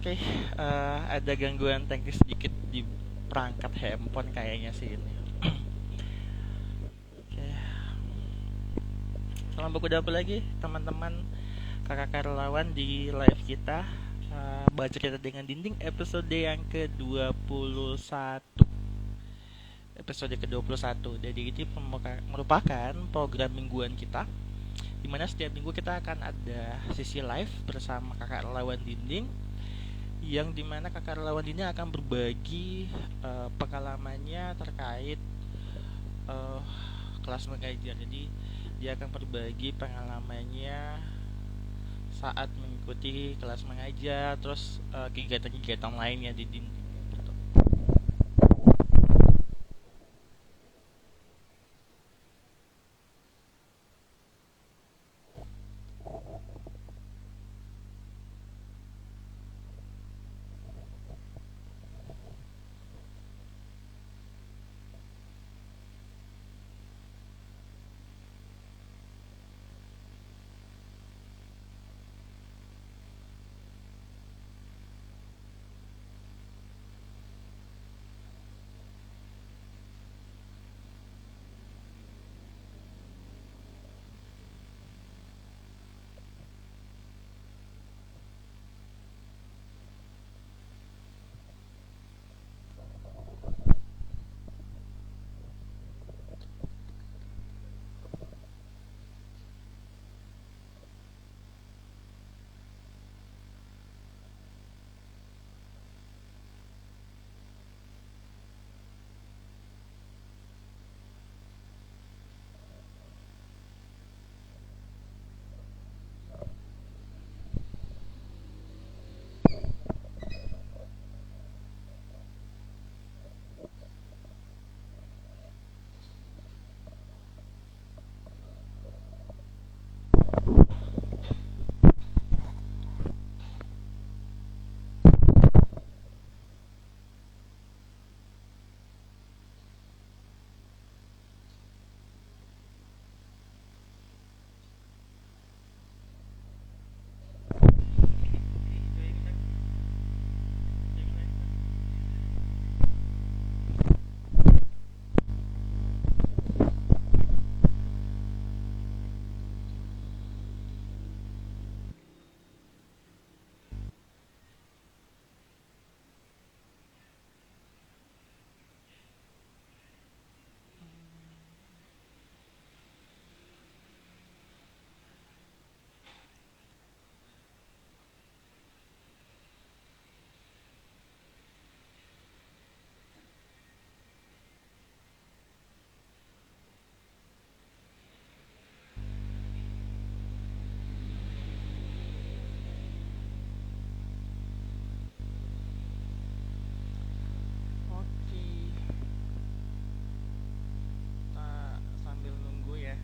Oke, ada gangguan teknis sedikit di perangkat handphone kayaknya sih ini. Oke, salam baku dapa lagi teman-teman kakak relawan di live kita. Baca kita dengan dinding episode yang ke-21. Episode ke-21. Jadi ini merupakan program mingguan kita di mana setiap minggu kita akan ada sesi live bersama kakak relawan dinding yang dimana kakak relawan ini akan berbagi pengalamannya terkait uh, kelas mengajar. Jadi dia akan berbagi pengalamannya saat mengikuti kelas mengajar, terus kegiatan-kegiatan lainnya di dinding gitu. Oke, kita sambil nunggu ya.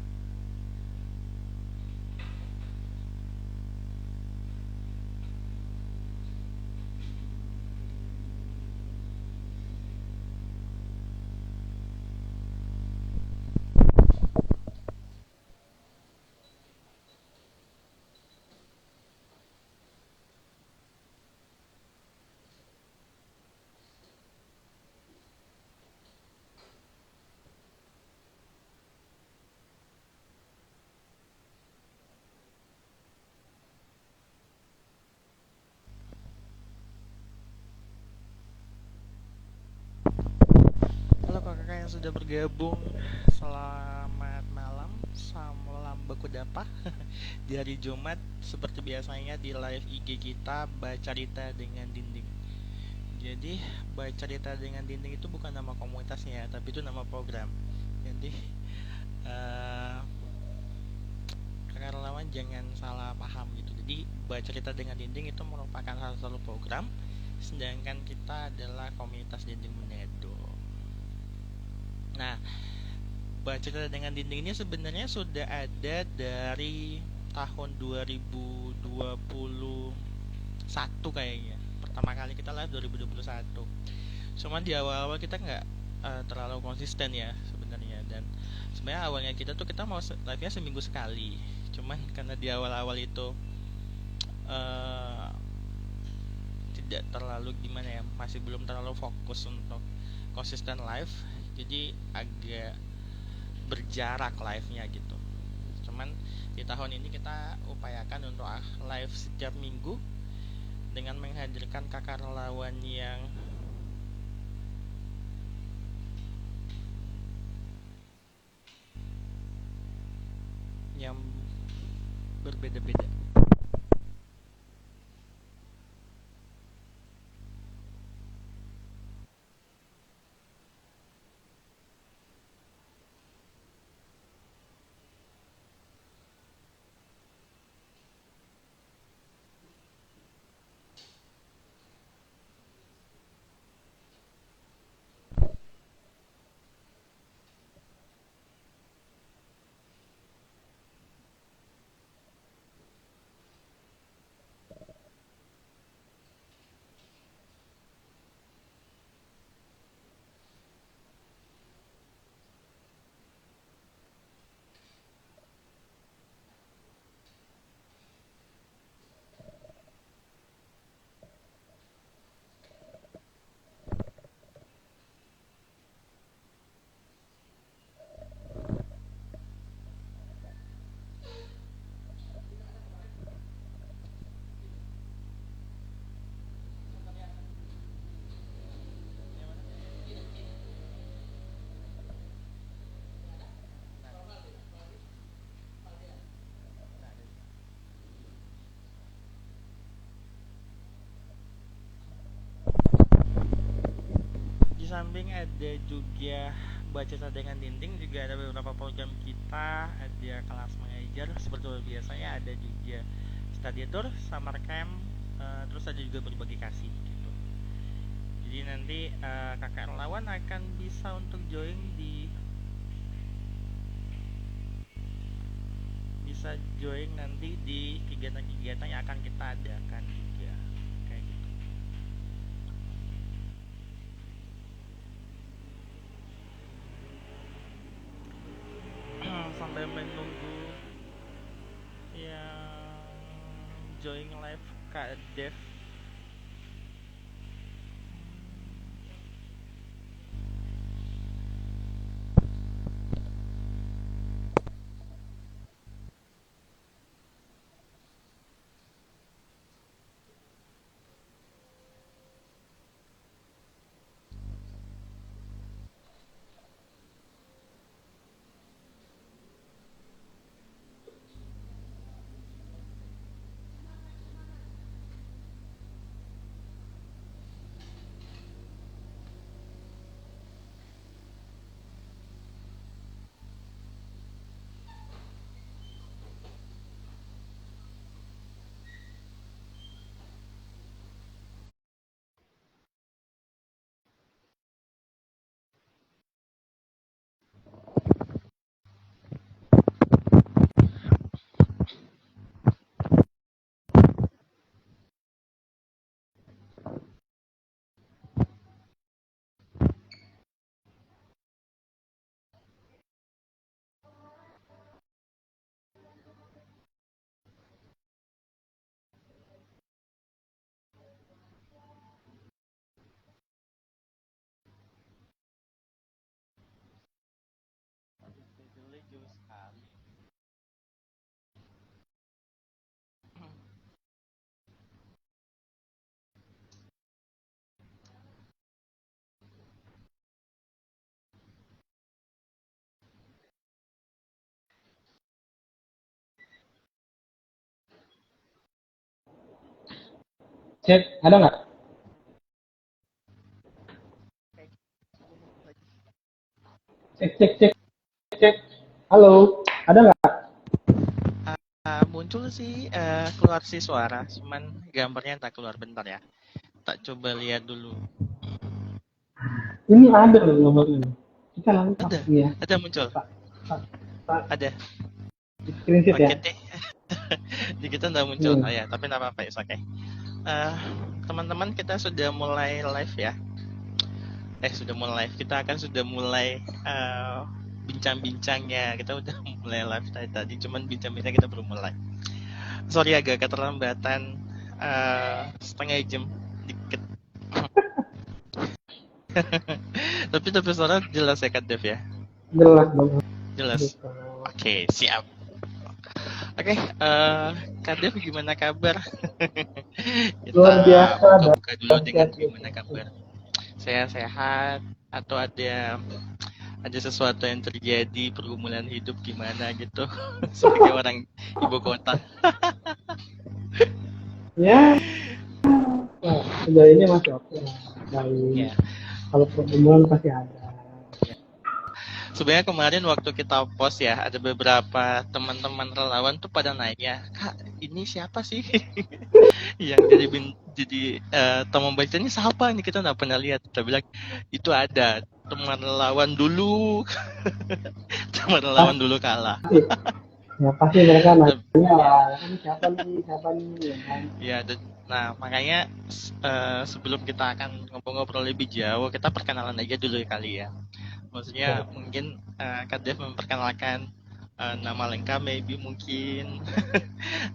Halo kakak yang sudah bergabung, selamat malam, salam baku dapa di hari Jumat seperti biasanya di live IG kita baca cerita dengan dinding. Jadi baca cerita dengan dinding itu bukan nama komunitasnya, tapi itu nama program. Jadi eh kakak relawan jangan salah paham gitu. Jadi baca cerita dengan dinding itu merupakan salah satu program, sedangkan kita adalah komunitas dinding Menedo. Nah, baca cerita dengan dinding ini sebenarnya sudah ada dari tahun 2021 kayaknya. Pertama kali kita live 2021. Cuman di awal-awal kita nggak terlalu konsisten ya sebenarnya, dan sebenarnya awalnya kita tuh kita mau live-nya seminggu sekali. Cuman karena di awal-awal itu uh, tidak terlalu gimana ya, masih belum terlalu fokus untuk konsisten live, jadi agak berjarak live-nya gitu. Cuman di tahun ini kita upayakan untuk live setiap minggu dengan menghadirkan kakak relawan yang berbeda-beda. Di samping ada juga baca dengan dinding, juga ada beberapa program kita, ada kelas mengajar seperti biasanya, ada juga study tour, summer camp, terus ada juga berbagi kasih gitu. Jadi nanti kakak relawan akan bisa untuk join bisa join nanti di kegiatan-kegiatan yang akan kita adakan juga kayak gitu. Sampai menunggu yang join live Kak Dev. Cek, ada nggak? Cek, cek, cek, cek. Halo, ada nggak? Muncul sih, keluar sih suara, cuman gambarnya tak keluar, bentar ya. Tak coba lihat dulu. Ini ada loh nomornya. Kita lengkap Ada, nih ya. ada muncul, Tak, tak, tak. ada. Di screenshot Oke ya. deh, di kita udah muncul. Nih. Oh ya, tapi nggak apa-apa, oke. Eh, Teman-teman, kita sudah mulai live ya. Sudah mulai live. Kita akan sudah mulai bincang-bincangnya. Kita udah mulai live tadi, cuman bincang-bincang kita belum mulai. Sorry agak keterlambatan setengah jam Tapi suara jelas ya Kak Dev ya? Jelas dong. Jelas. Gitu. Oke, siap. Oke, Kak Dev gimana kabar? Kita Luar biasa buka-buka dulu dengan dahsyat gitu. gimana kabar. Saya sehat atau ada sesuatu yang terjadi pergumulan hidup gimana gitu sebagai orang ibu kota. Ya, sejauh ini masih oke lah. Baik. Ya, Kalau pertemuan pasti ada. ya. Sebenarnya kemarin waktu kita post ya, ada beberapa teman-teman relawan tuh pada nanya, Kak, ini siapa sih yang jadi teman baca ini siapa ini kita nggak pernah lihat. Kita bilang itu ada teman relawan dulu, teman relawan dulu kalah. Pasti, ya pasti mereka nanya Ya, lah, ini siapa nih, ya kan? ya, nah makanya sebelum kita akan ngobrol-ngobrol lebih jauh, kita perkenalan aja dulu kali ya. Maksudnya Oke. mungkin Kak Dev memperkenalkan nama lengkap, maybe mungkin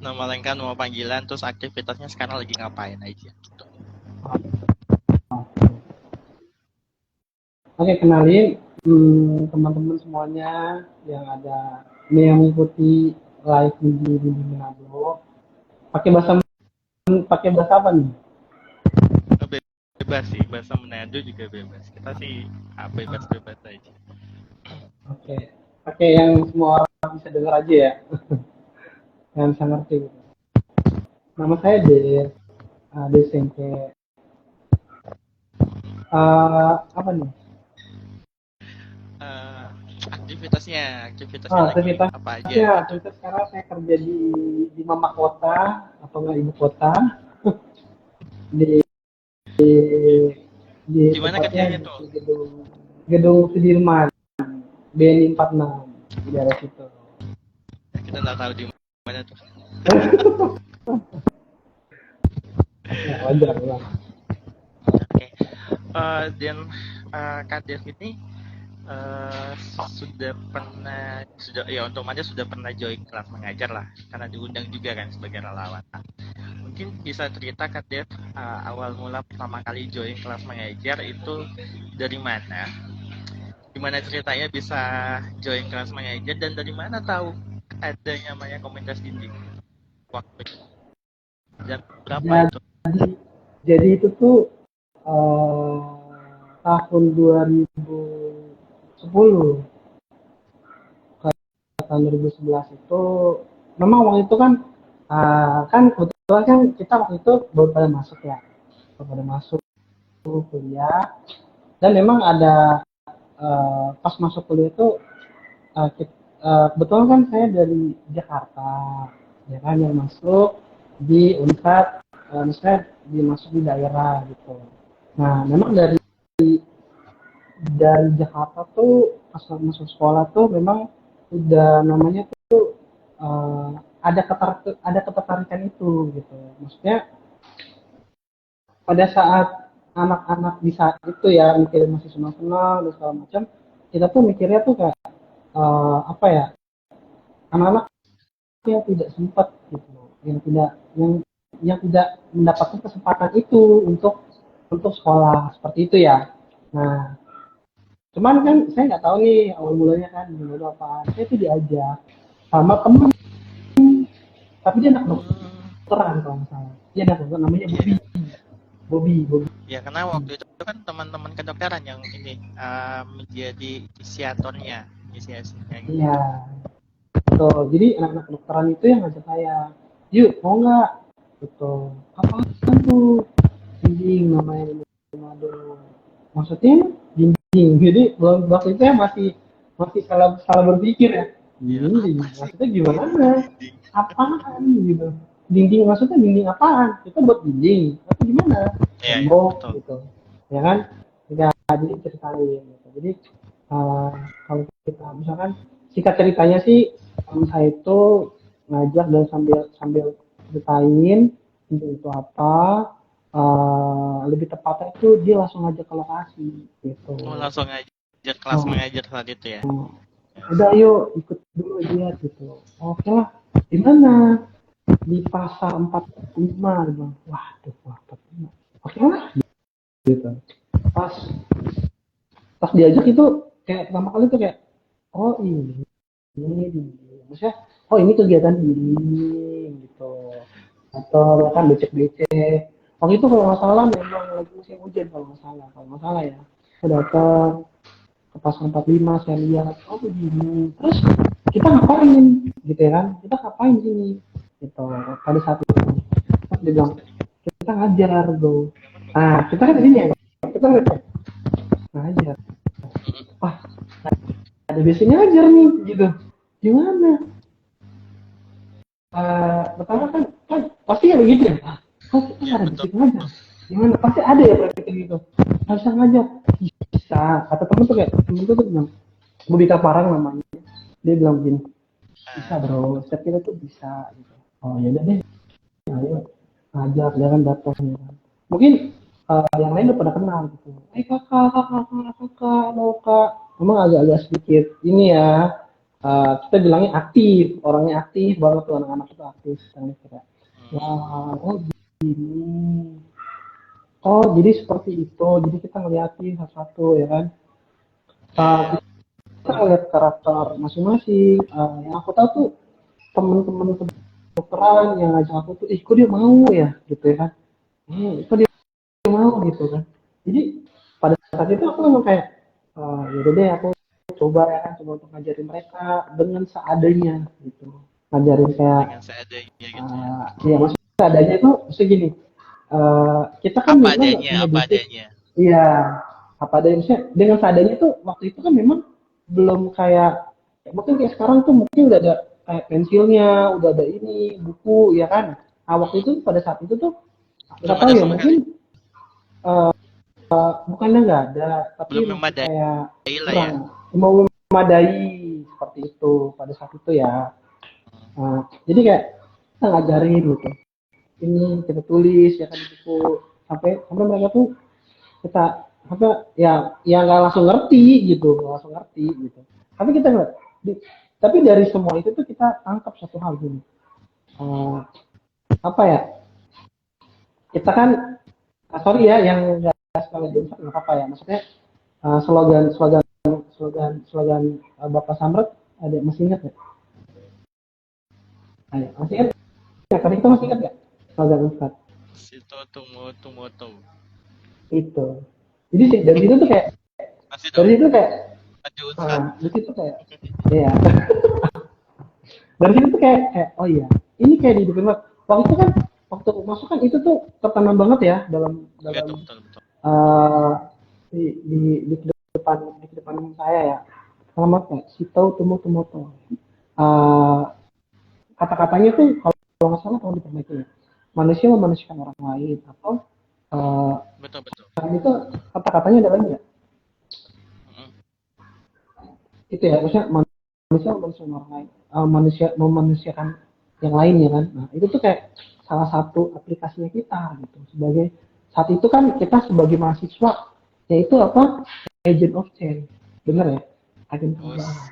nama lengkap, nama panggilan, terus aktivitasnya sekarang lagi ngapain aja gitu. Oke, kenalin teman-teman semuanya yang ada ini yang mengikuti live di Manado. Pakai bahasa pakai bahasa apa nih? Oh, bebas sih, bahasa Manado juga bebas. Kita sih bebas-bebas aja. Oke, pakai yang semua orang bisa dengar aja ya, yang bisa ngerti. Nama saya Desengke. Apa nih? Eh, aktivitasnya lagi apa aja Aktivitasnya, gitu. aktivitas sekarang saya kerja di mama kota atau nggak ibu kota di Di mana tepatnya kerjanya di tuh? gedung Sudirman BNI 46 di daerah situ. Kita nggak tahu di mana tuh. Ya, wajar lah. Oke. Dan Kak Dev ini sudah sudah ya otomatis sudah pernah join kelas mengajar lah karena diundang juga kan sebagai relawan. Mungkin bisa cerita Kak Dev awal mula pertama kali join kelas mengajar itu dari mana? Gimana ceritanya bisa join kelas mengajar dan dari mana tahu adanya namanya komunitas dinding? Waktu jam berapa Jadi, itu? jadi itu tuh eh, tahun 2010, tahun 2011 itu memang waktu itu kan kan kebetulan kan kita waktu itu baru pada masuk ya, baru pada masuk kuliah dan memang ada pas masuk kuliah itu kebetulan kan saya dari Jakarta ya kan yang masuk di Unpad, misalnya dimasuk di daerah gitu. Nah memang dari Jakarta tuh pas masuk sekolah tuh memang udah namanya tuh eh, ada ketertarikan itu gitu. Maksudnya pada saat anak-anak di saat itu ya mikirin masih senang-senang dan segala macam, kita tuh mikirnya tuh kayak apa ya, anak-anak yang tidak sempat gitu, yang yang tidak mendapatkan kesempatan itu untuk sekolah seperti itu ya. Nah, cuman kan saya nggak tahu nih awal mulanya kan dulu apa. Saya tuh diajak sama temen, tapi dia anak Hmm, dokteran kalau nggak salah. Dia anak dokter namanya iya. Yeah. Bobby. Ya karena waktu itu kan teman-teman kedokteran yang ini menjadi inisiatornya, inisiasinya gitu. Iya, betul. Jadi anak-anak kedokteran itu yang ngajak saya, yuk mau nggak? Gitu. Apa tuh? Dinding namanya di Manado. Maksudnya dinding. Jadi waktu itu ya masih masih salah berpikir ya. Ya Dinding. apa sih Maksudnya itu gimana? dinding? Apaan gitu? Dinding maksudnya dinding apaan? Kita buat dinding. Atau gimana? Iya ya Tembok betul. gitu. Ya kan? Ya, jadi ceritain gitu. Jadi uh, kalau kita misalkan singkat ceritanya sih saya itu ngajak dan sambil sambil ceritain itu apa, lebih tepatnya itu dia langsung ngajak ke lokasi gitu. Oh langsung ngajar kelas Oh, mengajar saat itu ya. udah ayo ikut dulu aja gitu. Oke lah, di mana? Di pasar 45 gitu. Waduh, wah 45. Oke lah gitu. Pas Pas diajak itu kayak pertama kali tuh kayak, oh ini maksudnya, oh ini kegiatan ini gitu, atau kan becek-becek. Waktu itu kalau nggak salah memang lagi musim hujan, kalau nggak salah ya. Saya datang ke pasar 45, saya lihat, oh begini. Terus kita ngapain gitu ya kan? Kita ngapain sini? Gitu. Pada saat itu, terus dia bilang, kita ngajar bro. Nah, kita kan ini ya, kita ngajar. Wah, ada biasanya ngajar nih gitu. Gimana? Pertama kan pasti ya begitu ya. Kok kita Ya nggak ada betul. basic ngajar? Gimana? Pasti ada ya praktek gitu. Nggak bisa ngajar. Bisa. Kata temen tuh kayak, temen tuh bilang, Bobita Parang namanya. Dia bilang gini, bisa Ah, bro, setiap kita tuh bisa. Gitu. Oh ya udah deh, ayo ngajar, jangan datang. Ya kan. Mungkin yang lain udah pada kenal gitu. Kakak, halo kak. Memang agak-agak sedikit ini ya. Kita bilangnya aktif, orangnya aktif banget tuh anak-anak itu aktif. Kita, hmm, wah, oh gini. Oh, jadi seperti itu. Jadi kita ngeliatin satu-satu ya kan. iya. Kita ngeliat karakter masing-masing. Yang aku tahu tuh temen-temen kedokteran yang ngajak aku tuh, kok dia mau ya gitu ya kan. Kok dia mau gitu kan. Jadi pada saat itu aku memang kayak, yaudah deh aku coba ya kan, coba untuk ngajarin mereka dengan seadanya gitu. Ngajarin kayak, Dengan seadanya gitu ya. ya maksudnya seadanya itu maksudnya gini, kita kan Apa memang nggak adanya, punya apa basic. adanya. Iya, apa adanya, maksudnya dengan seadanya tuh waktu itu kan memang belum kayak, mungkin kayak sekarang tuh mungkin udah ada kayak pensilnya, udah ada ini buku ya kan. Nah waktu itu pada saat itu tuh nggak Belum tahu ada ya, sama mungkin sekali. bukannya nggak ada, tapi Belum masih memadai kayak lah ya. kurang mau memadai seperti itu pada saat itu ya. Jadi kayak kita ngajarin gitu, ini kita tulis ya kan di buku, sampai sampai mereka tuh kita apa ya, nggak langsung ngerti gitu, nggak langsung ngerti gitu. Tapi kita nggak, tapi dari semua itu tuh kita tangkap satu hal gini, Hmm. eh, apa ya, kita kan, sorry ya yang nggak sekali diucap nggak apa-apa ya, maksudnya slogan slogan slogan Bapak Samret, ada masih ingat nggak? Masih ingat nggak? Tadi kita masih ingat nggak slogan Ustad Situ tuh moto. itu? Jadi dari situ tuh kayak, Masih dari dong. situ kayak, Maju Unpad. dari situ kayak, ya dari situ tuh kayak oh iya, ini kayak di depan waktu itu kan, waktu masuk kan itu tuh tertanam banget ya dalam Betul, dalam betul, betul. uh, di kedepan saya ya. Selamat kayak Sito Tumoto. Kata-katanya tuh kalau nggak salah, kalau diperbaiki ya, manusia memanusiakan orang lain, atau uh, Betul, betul. itu kata-katanya adalah ya Hmm. itu ya, maksudnya manusia memanusiakan orang lain, manusia memanusiakan yang lain ya kan. Nah itu tuh kayak salah satu aplikasinya kita gitu, sebagai saat itu kan kita sebagai mahasiswa, yaitu apa, agent of change, bener ya, agen perubahan. Us,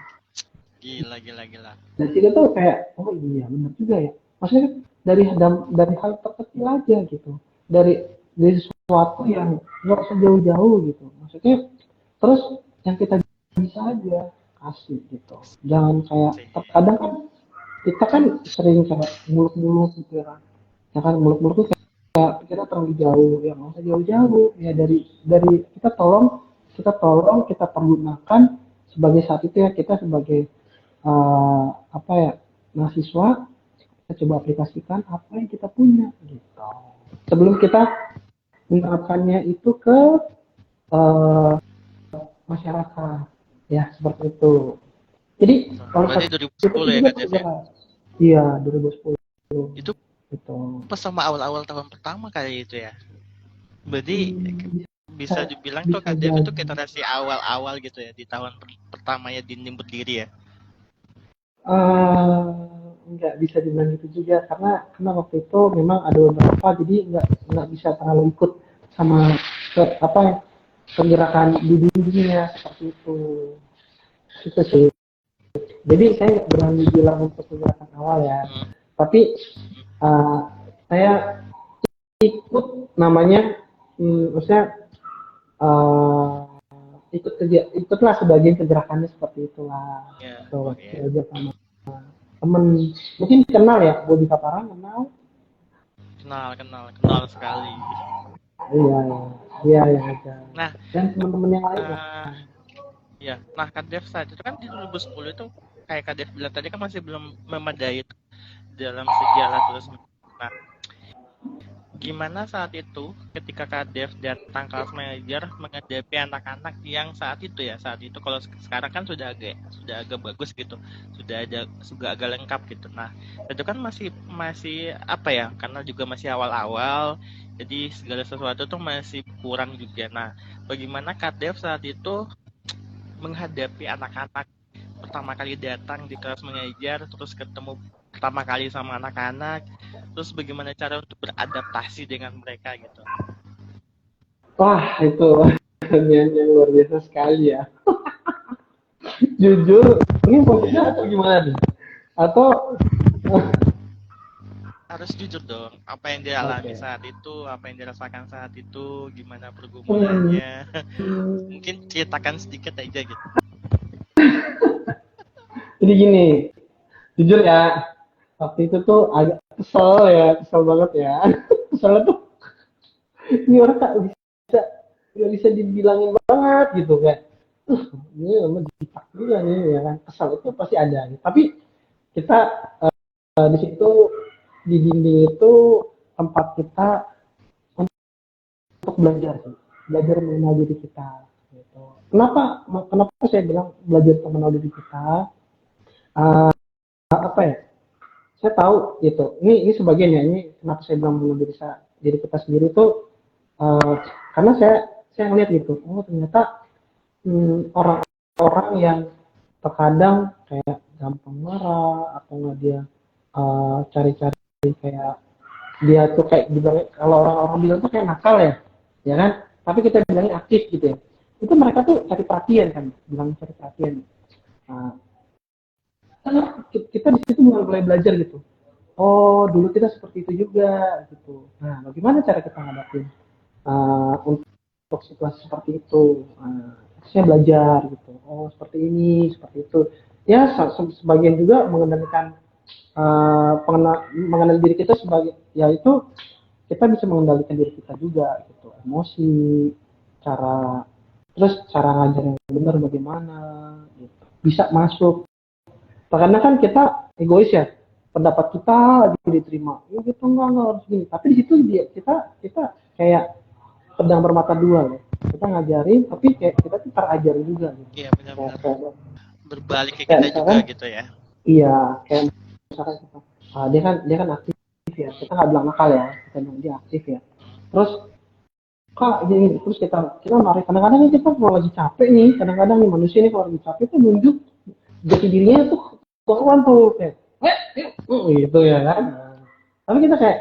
gila, gila, gila. Dan situ tuh kayak, oh iya benar juga ya, maksudnya kan dari hal terkecil aja gitu, dari sesuatu yang nggak usah jauh-jauh gitu, maksudnya terus yang kita bisa aja kasih gitu, jangan kayak Sih. terkadang kan kita kan sering kayak muluk-muluk gitu ya kan, muluk-muluk tuh kayak kita terlalu jauh, ya nggak usah jauh-jauh ya, dari kita tolong kita pergunakan sebagai saat itu ya, kita sebagai apa ya, mahasiswa, kita coba aplikasikan apa yang kita punya gitu, sebelum kita menerapkannya itu ke uh, masyarakat ya, seperti itu. Jadi Betul. kalau Berarti saat itu 2010 ya juga Kak Dev ya? bergerak, iya 2010 Itu gitu. pas sama awal-awal tahun pertama kali itu ya? Berarti Bisa bisa dibilang tuh bisa Kak Dev itu jadi. generasi awal-awal gitu ya di tahun pertama ya Dindim berdiri ya. Eh, nggak bisa dibilang gitu juga, karena waktu itu memang ada beberapa, jadi nggak bisa terlalu ikut sama ke, apa ya, pergerakan di dunia seperti itu sih. Jadi saya nggak berani bilang untuk pergerakan awal ya, Hmm. tapi uh, saya ikut namanya, maksudnya uh, ikutlah sebagian kegerakannya seperti itulah. Ya, Tuh, oke. belajar sama temen. Mungkin kenal ya, Bobby Kaparang kenal. Kenal, kenal, kenal sekali. Iya, iya yang aja. Nah, Dan teman-teman yang lain lah. eh ya, nah Kak Dev saat itu kan di 2010 itu kayak Kak Dev bilang tadi kan masih belum memadai dalam segi alat tulis menulis. Nah, gimana saat itu ketika Kak Dev datang kelas manajer menghadapi anak-anak yang saat itu kalau sekarang kan sudah agak bagus gitu, sudah agak lengkap gitu. Nah, itu kan masih masih apa ya, karena juga masih awal-awal, jadi segala sesuatu tuh masih kurang juga. Nah, bagaimana Kak Dev saat itu menghadapi anak-anak pertama kali datang di kelas mengajar, terus ketemu pertama kali sama anak-anak, terus bagaimana cara untuk beradaptasi dengan mereka gitu. Wah, itu yang luar biasa sekali ya. Jujur, ini posisinya atau gimana nih? Atau Harus jujur dong, apa yang dia alami oke. saat itu, apa yang dirasakan saat itu, gimana Hmm, pergumulannya. Mungkin ceritakan sedikit aja gitu. jadi gini, jujur ya, waktu itu tuh agak kesel ya, kesel banget ya. Kesel tuh, ini orang tak bisa, nggak bisa dibilangin banget gitu kayak, ini memang dipak juga nih ya kan. Kesel itu pasti ada. Tapi kita di situ di dinding itu tempat kita untuk belajar sih, belajar mengenal diri kita. Gitu. Kenapa saya bilang belajar mengenal diri kita? Uh, apa ya? Saya tahu gitu. Ini sebagian ya. Ini kenapa saya bilang mengenal diri kita sendiri itu uh, karena saya ngeliat gitu. Oh ternyata orang-orang yang terkadang kayak gampang marah atau nggak dia cari-cari kayak dia tuh kayak dibilang kalau orang-orang bilang tuh kayak nakal ya kan? Tapi kita bilangnya aktif gitu ya. Itu mereka tuh cari perhatian kan, bilang cari perhatian. Nah, kita di situ mulai belajar gitu. Oh, dulu kita seperti itu juga gitu. Nah, bagaimana cara kita ngadapin untuk situasi seperti itu? Saya belajar gitu. Oh, seperti ini, seperti itu. Ya, sebagian juga mengendalikan mengenal diri kita sebagai yaitu kita bisa mengendalikan diri kita juga gitu emosi cara terus cara ngajar yang benar bagaimana gitu. Bisa masuk karena kan kita egois ya pendapat kita lagi diterima ya gitu enggak harus gini tapi di situ dia kita kayak pedang bermata dua ya kita ngajarin tapi kayak kita tuh terajari juga gitu Iya, kayak benar-benar kayak, berbalik ke kayak kita juga misalkan gitu ya. iya kayak misalkan kita, dia kan aktif ya kita nggak bilang nakal ya kita bilang dia aktif ya terus kak gini terus kita mari kadang-kadang kita kalau lagi capek nih kadang-kadang nih manusia nih kalau lagi capek tuh nunjuk jati dirinya tuh keluar tuh kayak gitu ya kan. Tapi kita kayak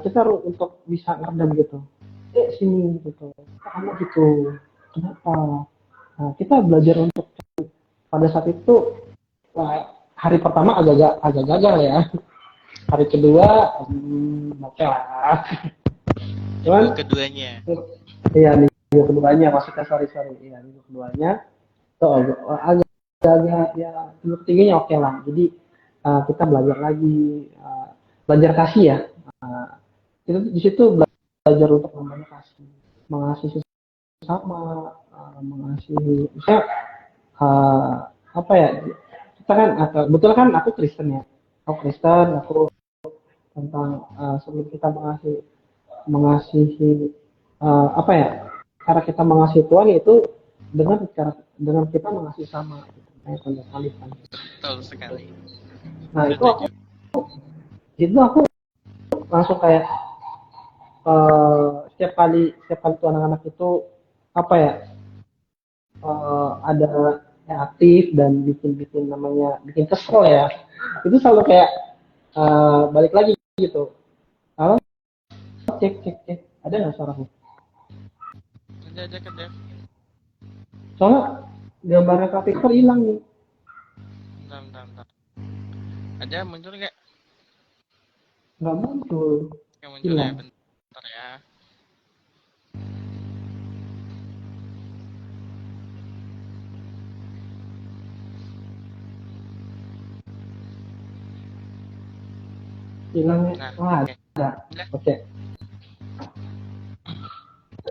kita untuk bisa ngeredam gitu sini gitu kamu gitu kenapa kita belajar untuk pada saat itu hari pertama agak gagal ya hari kedua oke lah Minggu cuman keduanya. iya minggu keduanya maksudnya sorry iya minggu keduanya tuh agak ya minggu ketiganya oke lah jadi kita belajar lagi belajar kasih ya uh, itu di situ belajar untuk membangun kasih mengasihi sesama mengasihi misalnya uh, apa ya kita kan betul kan aku Kristen ya aku Kristen aku tentang sebelum kita mengasihi apa ya cara kita mengasihi Tuhan itu dengan kita mengasihi sama gitu. Kayak contoh salib kan. Betul sekali. Nah Setuju. itu aku langsung kayak setiap kali tuh anak-anak itu apa ya ada yang aktif dan bikin namanya bikin kesel ya itu selalu kayak balik lagi gitu. Halo, cek ada nggak suaraku? Ada ke Dev. Soalnya gambarnya Kak Victor hilang nih. Bentar, bentar, bentar. Ada muncul nggak? Nggak muncul Nggak muncul ya, hilang bentar ya. Hilangnya, Nah, wah oke. ada. Udah, Oke.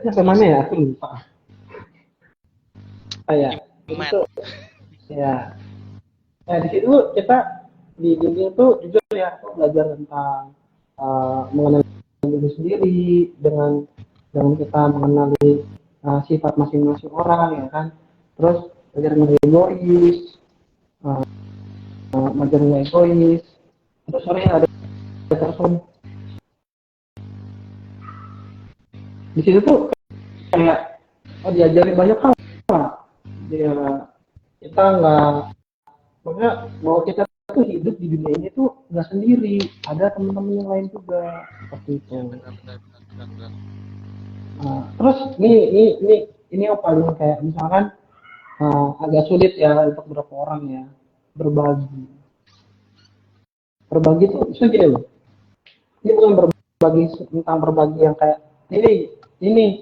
Sampai mana ya? Aku lupa. Oh ya, jadi Jumat. tuh ya. Nah di situ kita di bimbing tuh jujur ya, aku belajar tentang mengenali diri sendiri dengan kita mengenali sifat masing-masing orang ya kan. Terus belajar menjadi egois, uh, belajar menjadi egois. Terus sorry ada telepon. Di situ tuh kayak diajarin banyak hal. Dia kita nggak Makanya bahwa kita tuh hidup di dunia ini tuh nggak sendiri, ada teman-teman yang lain juga seperti itu. Ya, benar benar benar benar benar. Terus ini yang paling kayak misalkan agak sulit ya untuk beberapa orang ya berbagi. Berbagi tuh bisa gini loh. Ini bukan berbagi tentang berbagi yang kayak ini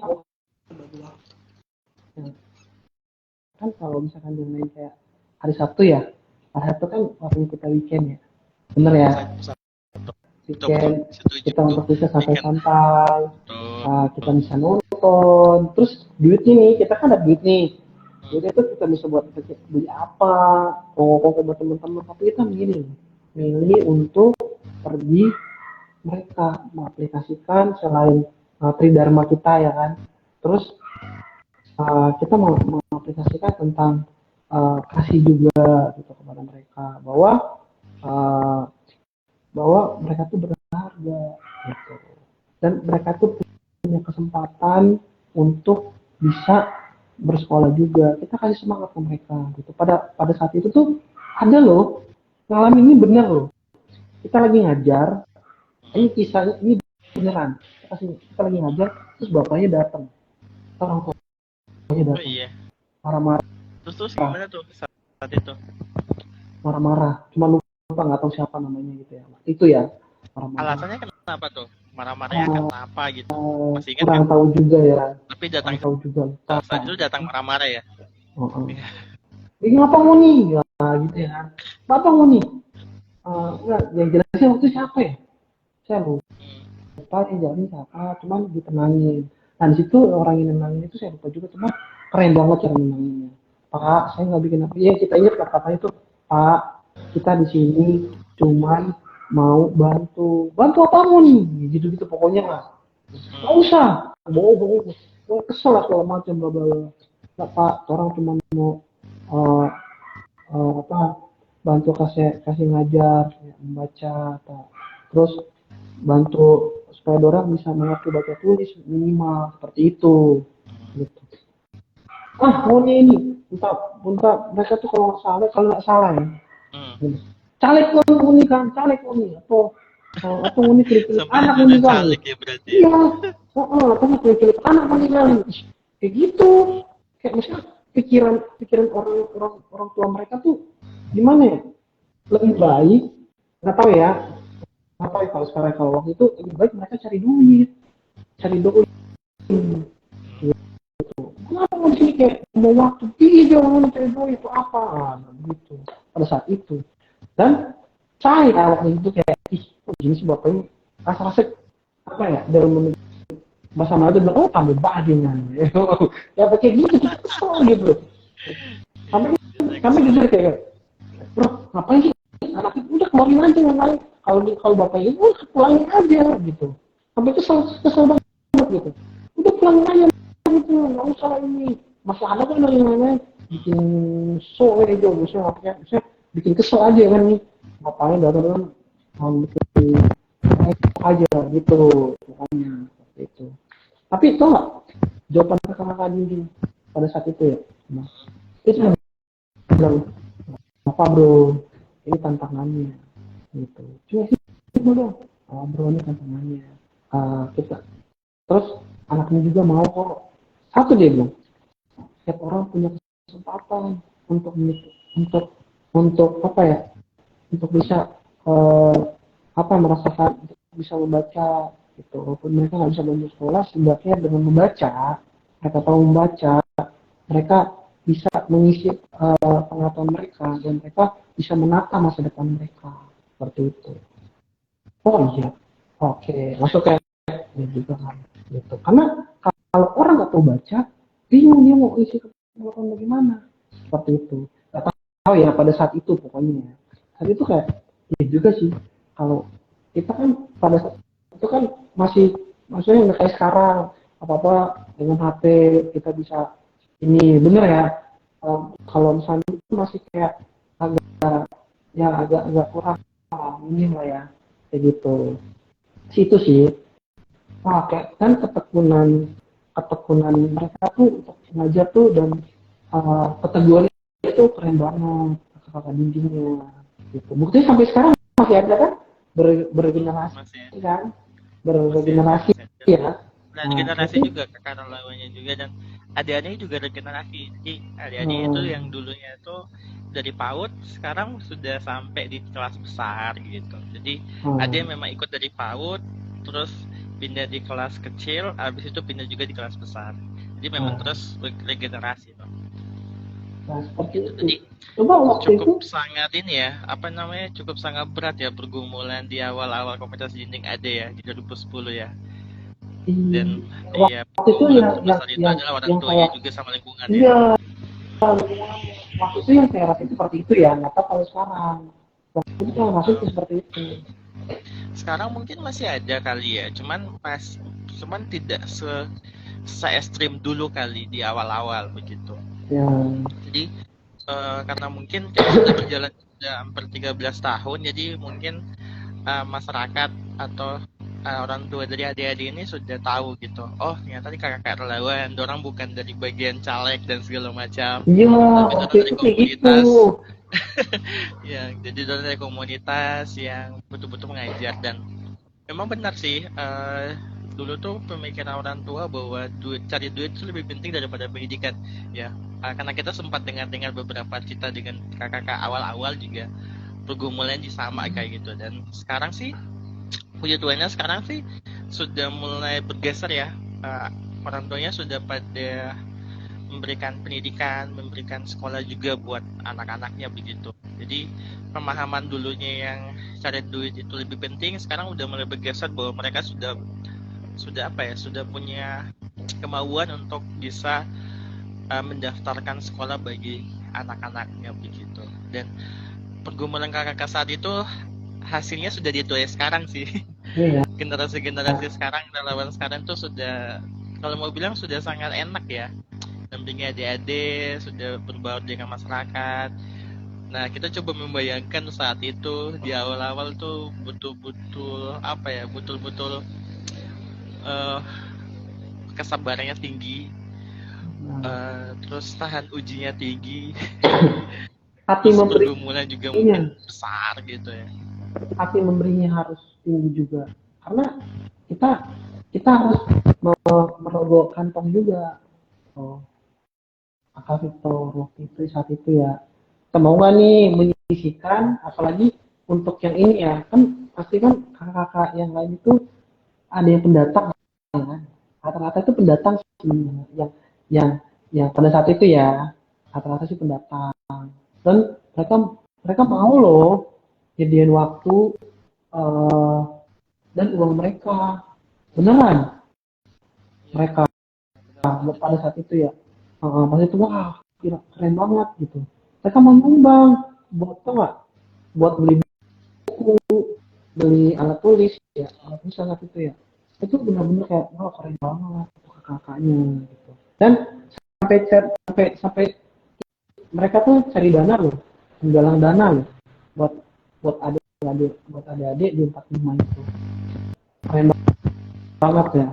kan kalau misalkan dia kayak hari Sabtu ya, hari Sabtu kan waktu kita weekend ya, bener ya, Bisa bisa. Betul betul. weekend Setuju kita tuh. untuk bisa Weekend. santai-santai, kita Betul. bisa nonton, terus duit ini kita kan ada duit nih, Hmm. duit itu kita bisa buat beli apa, kok buat teman-teman, tapi kita milih untuk pergi mereka mengaplikasikan selain tridharma kita ya kan, terus kita mau mengaplikasikan tentang kasih juga gitu kepada mereka uh, bahwa mereka tuh berharga gitu, dan mereka tuh punya kesempatan untuk bisa bersekolah juga, kita kasih semangat ke mereka gitu. Pada saat itu tuh ada loh ngalamin ini, bener loh, kita lagi ngajar, ini kisahnya ini beneran, kita lagi ngajar terus bapaknya datang, orang tuanya Oh datang iya. marah-marah, Terus terus gimana tuh saat itu? marah-marah, cuma lupa nggak tahu siapa namanya gitu ya, itu ya, marah-marah. Alasannya kenapa tuh? Marah-marahnya karena apa gitu? Masih ingat Kurang kan? tahu juga ya, Tapi kurang datang tahu juga, lupa. saat itu datang marah-marah ya? Oh, oh. Iya. Ini ngapa mau nih ya, gitu ya kan, apa mau nih, enggak yang jelasnya waktu siapa ya, saya Hmm. lupa yang jelasin siapa, cuman ditenangin. Nah di situ orang yang nenangin itu saya lupa juga, cuman keren banget cara nenanginnya. Pak, saya nggak bikin apa, ya kita ingat kata-kata itu, Pak, kita di sini cuman mau bantu apa mau nih, gitu-gitu pokoknya lah. Nggak Hmm. usah, bohong, kesel lah segala macam, bla bla bla. Nggak Pak, orang cuma mau uh, apa, bantu kasih kasih ngajar, ya, membaca, apa. Terus bantu supaya orang bisa mengerti baca tulis minimal seperti itu. Gitu. Mau ini, entah mereka tuh kalau nggak salah ya, Hmm. gitu. Caleg uni kan, caleg uni atau uni pilih-pilih Sampai anak uni nuduh kan, caleg ya berarti ya. iya, atau pilih-pilih anak uni kan, kayak gitu, kayak misalnya pikiran pikiran orang tua mereka tuh gimana ya, lebih baik, nggak tahu ya, nggak tahu ya kalau sekarang, kalau waktu itu lebih baik mereka cari duit Hmm. gitu. Kenapa nggak sih kayak mau waktu dia orang cari duit itu apa, gitu pada saat itu. Dan saya waktu itu kayak, ih kok gini sih bapak ini, rasa-rasa apa ya, dalam bahasa Melayu bilang, oh tambah bajingan ya kayak gitu, kita kesel gitu, sampai Biasanya sampai kesel jujur ya. kayak, bro ngapain sih anak itu, udah keluarin aja yang lain, kalau bapak ini udah pulangin aja gitu, sampai kesel kesel banget gitu, udah pulangin aja gitu, nggak usah ini, masih ada kan yang lain Hmm. bikin show aja, maksudnya bikin kesel aja kan nih, bapaknya datang kan bikin aja gitu, pokoknya seperti itu. Tapi itu nggak jawaban kakak Dindi pada saat itu ya, nah, itu bilang apa bro, ini tantangannya gitu, cuma sih dong, bro ini tantangannya, kita terus anaknya juga mau kok, satu dia bilang, setiap orang punya kesempatan untuk untuk untuk apa ya, untuk bisa eh, apa, merasakan bisa membaca gitu, walaupun mereka nggak bisa belajar sekolah, setidaknya dengan membaca, mereka tahu membaca, mereka bisa mengisi pengetahuan mereka, dan mereka bisa menata masa depan mereka seperti itu. oh iya, oke, masuk kayak ya juga kan, gitu. Karena kalau orang nggak tahu baca, bingung dia mau isi kepengurusan bagaimana, seperti itu. Nggak tahu ya pada saat itu pokoknya. Saat itu kayak, ya juga sih, kalau kita kan pada saat itu kan masih, maksudnya nggak kayak sekarang, apa-apa dengan HP kita bisa ini, bener ya. Kalau misalnya itu masih kayak agak, ya agak kurang ini lah ya, kayak gitu. Situ sih, wah kayak kan ketekunan mereka tuh untuk belajar tuh, dan keteguhan itu keren banget, kakak bimbingnya gitu. Buktinya sampai sekarang masih ada kan, bergenerasi Masih kan, masih ada bergenerasi masih ada. ya. Nah, Nah regenerasi itu juga kakak lawannya juga, dan adik-adiknya juga regenerasi. Jadi adik-adik itu yang hmm, dulunya itu dari PAUD sekarang sudah sampai di kelas besar gitu. Jadi ada yang hmm, memang ikut dari PAUD terus pindah di kelas kecil, habis itu pindah juga di kelas besar. Jadi memang hmm. terus regenerasi tuh. Nah seperti Gitu. itu. Jadi Coba waktu itu, cukup sangat ini ya, apa namanya? Cukup sangat berat ya pergumulan di awal-awal komunitas dinding AD ya di 2010 ya. di Dan ya waktu itu pergumulan yang terbesar itu yang adalah orang yang tuanya kayak, juga sama lingkungan ya. iya, waktu itu yang saya rasa seperti itu ya, nggak tahu kalau sekarang. Waktu itu saya rasa Eh, seperti itu. sekarang mungkin masih ada kali ya, cuman tidak se ekstrim dulu kali di awal-awal begitu. Yang Jadi karena mungkin kita sudah berjalan sudah hampir 13 tahun, jadi mungkin masyarakat atau orang tua dari adik-adik ini sudah tahu gitu. Oh, ternyata nih kakak relawan, orang bukan dari bagian caleg dan segala macam, iya, tapi waktu orang itu dari kayak gitu. komunitas. Ya, jadi orang dari komunitas yang betul-betul mengajar. Dan memang benar sih, dulu tuh pemikiran orang tua bahwa cari duit itu lebih penting daripada pendidikan. Ya, karena kita sempat dengar-dengar beberapa cerita dengan kakak-kakak awal-awal juga pergumulan sama kayak gitu. Dan sekarang sih, puji tuanya sekarang sih sudah mulai bergeser ya. Orang tuanya sudah pada memberikan pendidikan, memberikan sekolah juga buat anak-anaknya begitu. Jadi pemahaman dulunya yang cari duit itu lebih penting, sekarang udah mulai bergeser bahwa mereka sudah apa ya, sudah punya kemauan untuk bisa mendaftarkan sekolah bagi anak-anaknya begitu. Dan pergumulan kakak saat itu hasilnya sudah ditulis sekarang sih. Iya, Generasi-generasi sekarang, relawan sekarang tuh sudah, kalau mau bilang sudah sangat enak ya, dampingi adik-adik, sudah berbaur dengan masyarakat. Nah, kita coba membayangkan saat itu di awal-awal tuh betul-betul apa ya, betul-betul eh, kesabarannya tinggi, nah, terus tahan ujinya tinggi, hati terus memberinya, pergumulan juga mungkin besar gitu ya. hati memberinya harus tinggi juga. Karena kita kita harus merogoh kantong juga. Oh, akal Victor waktu itu saat itu ya. Kita mau nggak nih menyisihkan, apalagi untuk yang ini ya, kan pasti kan kakak-kakak yang lain itu ada yang pendatang ya kan, rata-rata itu pendatang sebenarnya, yang yang pada saat itu ya, rata-rata sih pendatang, dan mereka mereka mau loh jadian waktu, eh, dan uang mereka, beneran Iya, mereka pada saat itu ya, pas itu wah keren banget gitu, mereka mau nyumbang buat apa nggak, buat beli buku, beli alat tulis ya, alat tulis saat itu ya, itu benar-benar kayak wah keren banget kakaknya gitu. Dan sampai mereka tuh cari dana loh, menggalang dana loh, buat buat adik-adik, buat adik-adik di 45 itu, keren banget ya.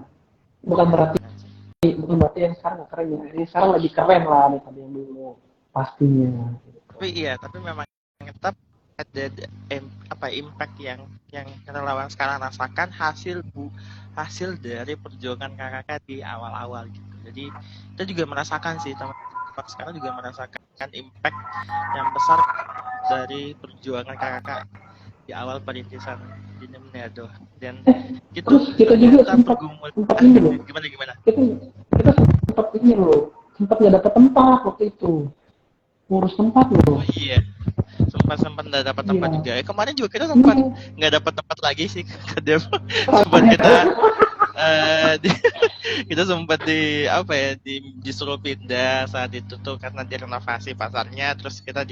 Bukan berarti keren sih. bukan berarti yang sekarang nggak keren ya, ini sekarang lebih keren lah daripada yang dulu pastinya gitu. Tapi iya, tapi memang tetap ada apa impact yang relawan sekarang rasakan hasil dari perjuangan kakak di awal-awal gitu. Jadi kita juga merasakan sih, teman-teman sekarang juga merasakan impact yang besar dari perjuangan kakak di awal perintisan di Manado. Dan gitu Terus kita juga ternyata sempat pergumulan sempat ini loh, gimana gimana. kita kita sempat ini loh, sempat nggak dapet tempat waktu itu, ngurus tempat loh. Oh iya, sempat sempat sempat nggak dapat tempat Iya. juga. Kemarin juga kita sempat Iya. nggak dapat tempat lagi sih ke Dev. Sempat kita kita sempat apa ya, disuruh pindah saat itu tuh karena direnovasi pasarnya, terus kita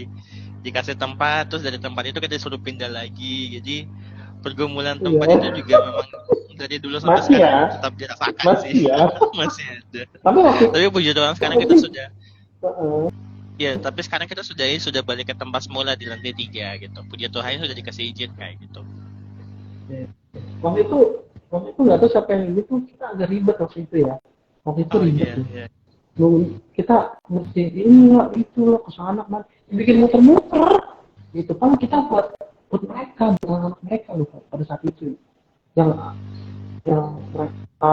dikasih tempat, terus dari tempat itu kita disuruh pindah lagi. Jadi pergumulan tempat itu Iya. juga memang dari dulu sampai Masih sekarang ya. tetap dirasakan sih. Masih ya. Masih ada. Tapi Tapi puji Tuhan sekarang kita waktu sudah, ya tapi sekarang kita sudah balik ke tempat semula di lantai 3 gitu. Puji Tuhan sudah dikasih izin kayak gitu. waktu itu waktu itu nggak tahu siapa yang gitu, kita agak ribet waktu itu ya. Waktu itu Oh ribet iya tuh. iya. Kita mesti ini lah itu lah kesana kan, bikin muter-muter gitu kan, kita buat mereka, buat anak mereka loh pada saat itu, yang mereka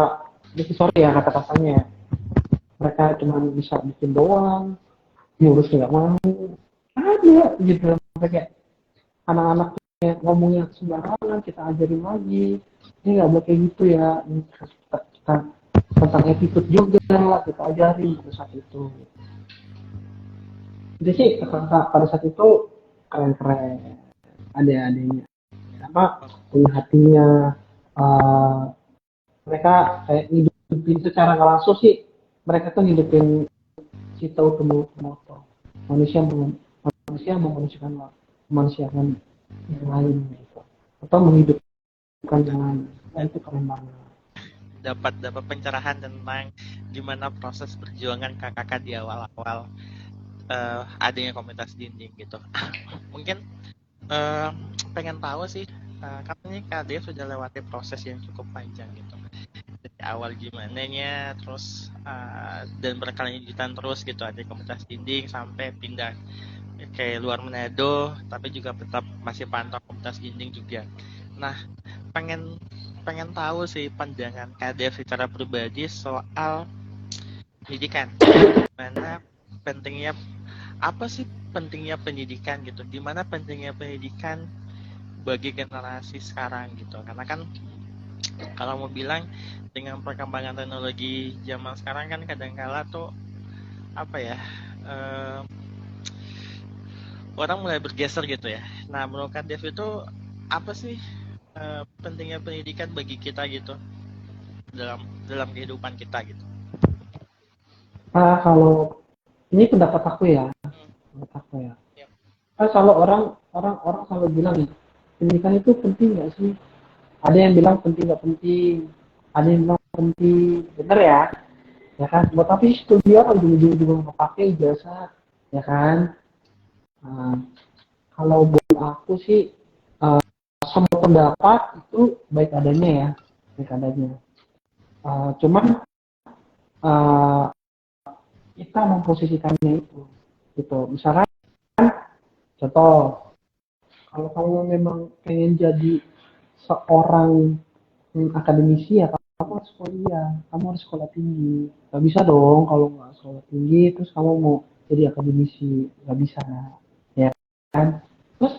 itu, sorry ya kata-katanya ya, mereka cuma bisa bikin doang, ngurus nggak mau ada gitu. Mereka anak-anaknya ngomongnya sembarangan, kita ajarin lagi, ini nggak boleh kayak gitu ya, ini kita tentang attitude juga kita ajarin pada saat itu. Jadi sih pada saat itu keren-keren, ada-adanya apa, punya hatinya, uh, mereka kayak ngidupin secara nggak langsung sih, mereka tuh ngidupin cita utama moto manusia manusia memanusiakan yang lain gitu, atau menghidupkan yang lain. Nah, itu keren banget. Dapat pencerahan tentang gimana proses perjuangan kakak di awal-awal adanya komunitas dinding gitu. Mungkin eh, pengen tahu sih, katanya Kak Dev sudah lewati proses yang cukup panjang gitu. Dari awal gimana nya, terus dan berkelanjutan terus gitu ada komunitas dinding sampai pindah ke luar Manado, tapi juga tetap masih pantau komunitas dinding juga. Nah, pengen pengen tahu sih pandangan Kak Dev secara pribadi soal pendidikan. Gimana pentingnya, apa sih pentingnya pendidikan gitu? Gimana pentingnya pendidikan bagi generasi sekarang gitu? Karena kan kalau mau bilang dengan perkembangan teknologi zaman sekarang kan kadang-kala tuh apa ya, eh, orang mulai bergeser gitu ya. Nah, menurut Kak Dev itu apa sih pentingnya pendidikan bagi kita gitu dalam dalam kehidupan kita gitu? Kalau ini pendapat aku ya, pendapat aku ya. Yep. Kalau orang selalu bilang ya, pendidikan itu penting nggak sih? Ada yang bilang penting nggak penting, ada yang bilang penting, bener ya? Ya kan? Buat tapi studio ujung-ujung juga nggak pakai ijazah, ya kan? Nah, kalau buat aku sih, semua pendapat itu baik adanya ya, baik adanya. Cuman uh, kita memposisikannya itu, gitu. Misalkan contoh, kalau kamu memang pengen jadi seorang akademisi ya, kamu harus kuliah, kamu harus sekolah tinggi. Gak bisa dong kalau nggak sekolah tinggi terus kamu mau jadi akademisi, nggak bisa, ya kan? Terus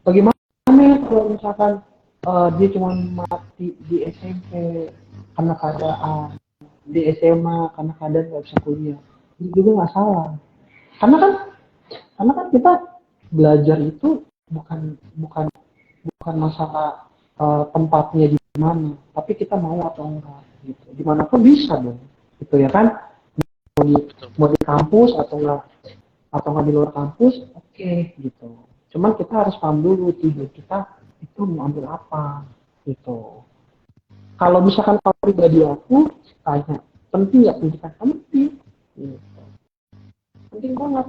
bagaimana kalau misalkan dia cuma mati di SMP karena keadaan, di SMA karena keadaan nggak bisa kuliah, itu juga nggak salah. Karena kan kita belajar itu bukan bukan bukan masalah tempatnya di mana, tapi kita mau atau enggak gitu. Dimanapun bisa dong, gitu ya kan? Mau di, Betul. mau di kampus atau nggak di luar kampus, oke, gitu. Cuman kita harus paham dulu tujuan kita itu mau ambil apa, gitu. Kalau misalkan kalau pribadi aku tanya, penting nggak pendidikan? Penting, gitu. Penting banget.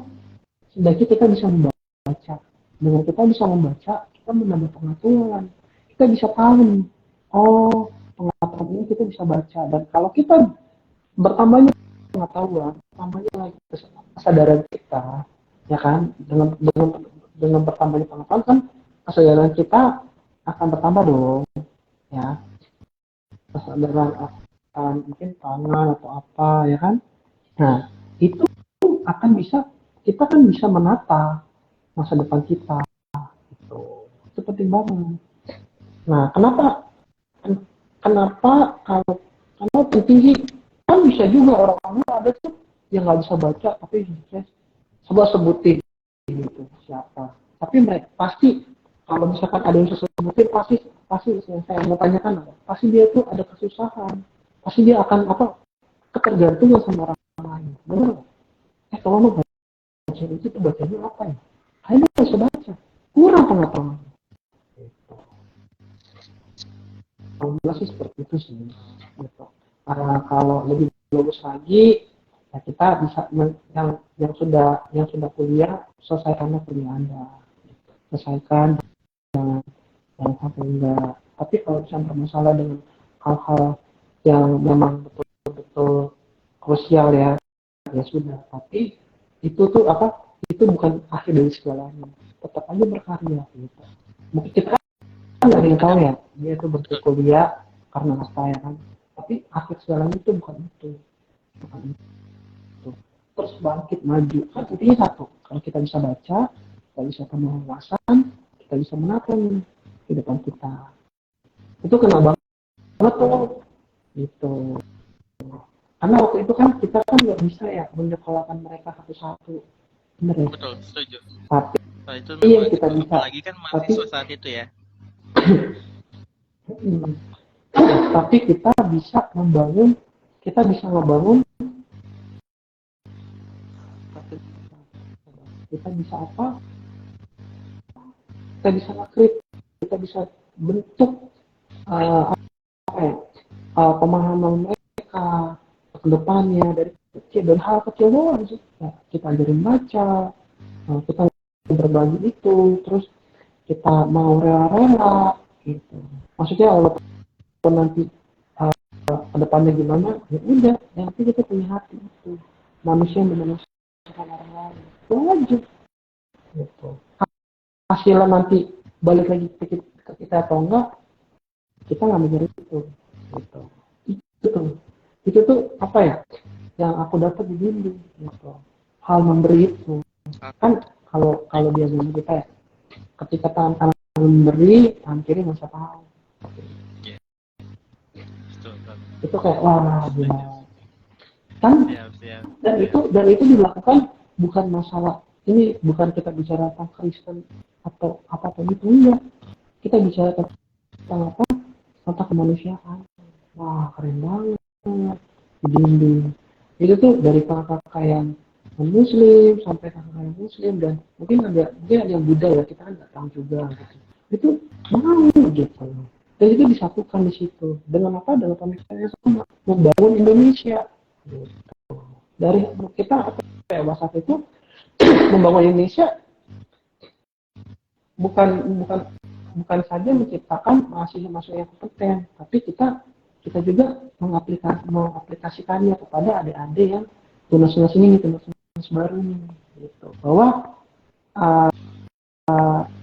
Sedangkan kita bisa membaca. Dengan kita bisa membaca, kita menambah pengetahuan. Kita bisa tahu nih, oh pengetahuan ini kita bisa baca. Dan kalau kita bertambahnya pengetahuan, tambahnya lagi kesadaran kita, ya kan? Dengan bertambahnya pengetahuan kan kesadaran kita akan bertambah dong, ya. Kesadaran akan mungkin tangan atau apa, ya kan? Nah, itu akan bisa, kita kan bisa menata masa depan kita, gitu. Itu penting banget. Nah, kenapa kalau penting sih, kan bisa juga orang-orang ada tuh yang nggak bisa baca tapi sukses. Coba sebutin gitu siapa. Tapi mereka pasti kalau misalkan ada yang sebutin pasti pasti yang saya mau tanyakan apa? Pasti dia tuh ada kesusahan, pasti dia akan apa ketergantungan sama orang lain. Benar nggak? Kalau mau baca itu tuh bacanya apa ya? Kayaknya nggak bisa baca, kurang pengetahuan. Alhamdulillah sih seperti itu sih. Gitu. Kalau lebih bagus lagi, ya kita bisa yang sudah kuliah selesaikannya kuliah Anda, selesaikan jangan sampai enggak. Tapi kalau misalnya bermasalah dengan hal-hal yang memang betul-betul krusial ya, ya sudah. Tapi itu tuh apa? Itu bukan akhir dari segalanya. Tetap aja berkarya gitu. Mungkin kita kan nggak ada yang tahu Betul, ya, dia itu berkuliah karena apa ya kan. Tapi akhir segalanya itu bukan itu. Bukan itu. Terus bangkit maju. Kan intinya satu. Kalau kita bisa baca, kita bisa penuh wawasan, kita bisa menata kehidupan kita. Itu kena banget tuh. Gitu. Karena waktu itu kan kita kan nggak bisa ya menyekolahkan mereka satu-satu. Bener ya? betul, setuju. Tapi Nah, itu iya memang kita gitu. bisa. Apalagi kan Tapi mahasiswa saat itu ya. hmm, tapi kita bisa ngebangun, kita bisa apa? Kita bisa nge-create, kita bisa bentuk apa ya, pemahaman mereka ke depannya dari kecil, dari hal kecil doang sih. Ya, kita ajarin baca, kita berbagi itu, terus kita mau rela-rela gitu. Maksudnya walaupun nanti ke depannya gimana, ya udah, yang penting kita punya hati itu. Manusia yang memanusiakan orang lain. Itu aja gitu. Hasilnya nanti balik lagi ke kita atau enggak, kita nggak mikir itu gitu. Itu tuh apa ya yang aku dapat di bimbing gitu, hal memberi itu kan. Kalau biasanya kita ya ketika tangan kanan memberi, tangan kiri nggak usah tahu. Iya, betul, betul. Itu kayak wah Setuju. gimana kan. Siap, siap, dan siap. itu dan itu dilakukan bukan masalah, ini bukan kita bicara tentang Kristen atau apa atau itu, enggak. Kita bicara tentang apa, tentang kemanusiaan. Wah keren banget dibimbing. Itu tuh dari kakak-kakak yang muslim sampai kakak yang muslim, dan mungkin ada yang Buddha ya, kita kan nggak tahu juga gitu. Itu mau gitu, dan itu disatukan di situ dengan apa, dengan pemikiran yang sama, membangun Indonesia gitu. Dari kita apa ya, bahasa itu membangun Indonesia bukan bukan bukan saja menciptakan mahasiswa-mahasiswa yang kompeten, tapi kita juga mengaplikasikannya kepada adik-adik yang tunas-tunas ini, tunas-tunas baru nih, gitu. Bahwa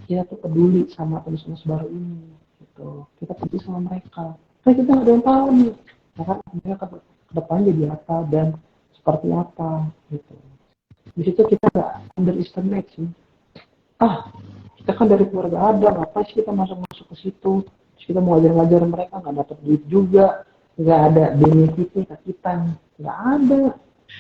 kita tuh peduli sama tunas-tunas baru ini, gitu. Kita peduli sama mereka. Kan kita nggak ada yang tahu nih, ya kan mereka ke depan jadi apa dan seperti apa, gitu. Di situ kita nggak underestimate sih. Kita kan dari keluarga ada, apa sih kita masuk ke situ, terus kita mau ngajar mereka nggak dapat duit juga, nggak ada benefitnya ke kita, nggak ada.